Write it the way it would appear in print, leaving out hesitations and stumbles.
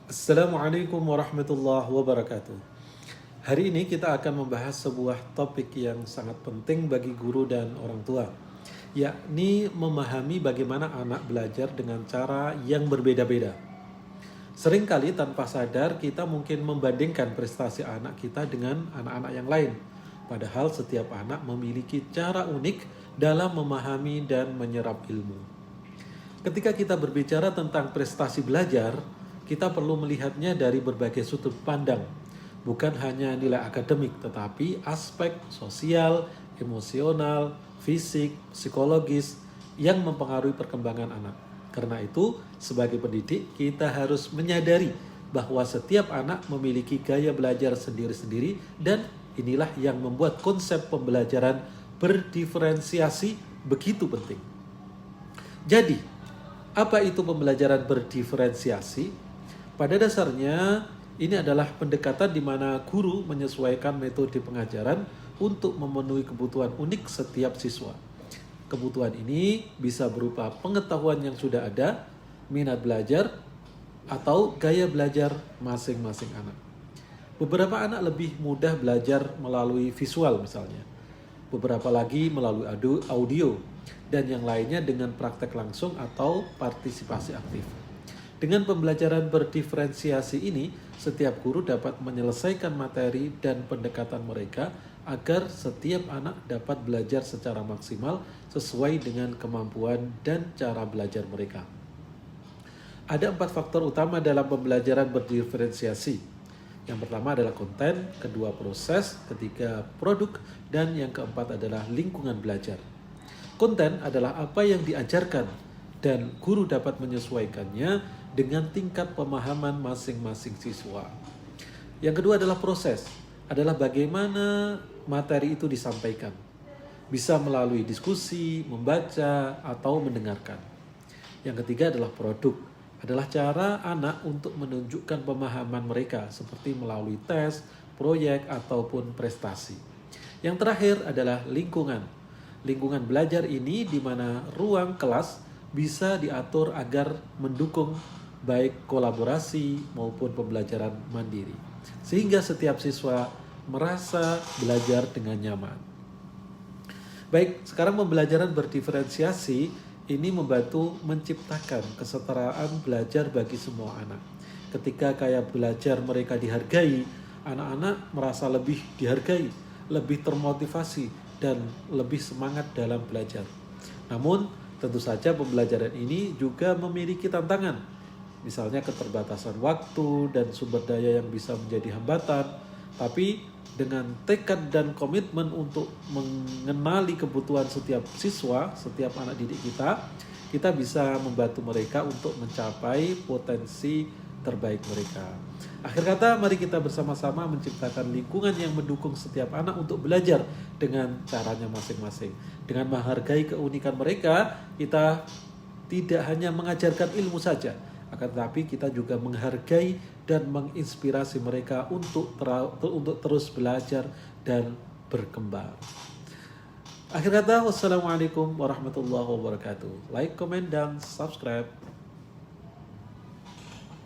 Assalamualaikum warahmatullahi wabarakatuh. Hari ini kita akan membahas sebuah topik yang sangat penting bagi guru dan orang tua, yakni memahami bagaimana anak belajar dengan cara yang berbeda-beda. Seringkali tanpa sadar kita mungkin membandingkan prestasi anak kita dengan anak-anak yang lain. Padahal setiap anak memiliki cara unik dalam memahami dan menyerap ilmu. Ketika kita berbicara tentang prestasi belajar, kita perlu melihatnya dari berbagai sudut pandang. Bukan hanya nilai akademik, tetapi aspek sosial, emosional, fisik, psikologis yang mempengaruhi perkembangan anak. Karena itu, sebagai pendidik, kita harus menyadari bahwa setiap anak memiliki gaya belajar sendiri-sendiri dan inilah yang membuat konsep pembelajaran berdiferensiasi begitu penting. Jadi, apa itu pembelajaran berdiferensiasi? Pada dasarnya, ini adalah pendekatan di mana guru menyesuaikan metode pengajaran untuk memenuhi kebutuhan unik setiap siswa. Kebutuhan ini bisa berupa pengetahuan yang sudah ada, minat belajar, atau gaya belajar masing-masing anak. Beberapa anak lebih mudah belajar melalui visual misalnya, beberapa lagi melalui audio, dan yang lainnya dengan praktek langsung atau partisipasi aktif. Dengan pembelajaran berdiferensiasi ini, setiap guru dapat menyelesaikan materi dan pendekatan mereka agar setiap anak dapat belajar secara maksimal sesuai dengan kemampuan dan cara belajar mereka. Ada 4 faktor utama dalam pembelajaran berdiferensiasi. Yang pertama adalah konten, kedua proses, ketiga produk, dan yang keempat adalah lingkungan belajar. Konten adalah apa yang diajarkan dan guru dapat menyesuaikannya dengan tingkat pemahaman masing-masing siswa. Yang kedua adalah proses, adalah bagaimana materi itu disampaikan. Bisa melalui diskusi, membaca, atau mendengarkan. Yang ketiga adalah produk, adalah cara anak untuk menunjukkan pemahaman mereka seperti melalui tes, proyek, ataupun prestasi. Yang terakhir adalah lingkungan. Lingkungan belajar ini di mana ruang kelas bisa diatur agar mendukung baik kolaborasi maupun pembelajaran mandiri. Sehingga setiap siswa merasa belajar dengan nyaman. Baik, sekarang pembelajaran berdiferensiasi ini membantu menciptakan kesetaraan belajar bagi semua anak. Ketika gaya belajar mereka dihargai, anak-anak merasa lebih dihargai, lebih termotivasi, dan lebih semangat dalam belajar. Namun, tentu saja pembelajaran ini juga memiliki tantangan. Misalnya keterbatasan waktu dan sumber daya yang bisa menjadi hambatan. Tapi dengan tekad dan komitmen untuk mengenali kebutuhan setiap siswa, setiap anak didik kita bisa membantu mereka untuk mencapai potensi terbaik mereka. Akhir kata, mari kita bersama-sama menciptakan lingkungan yang mendukung setiap anak untuk belajar dengan caranya masing-masing. Dengan menghargai keunikan mereka, kita tidak hanya mengajarkan ilmu saja, akan tetapi kita juga menghargai dan menginspirasi mereka untuk terus belajar dan berkembang. Akhir kata, wassalamualaikum warahmatullahi wabarakatuh. Like, comment, dan subscribe.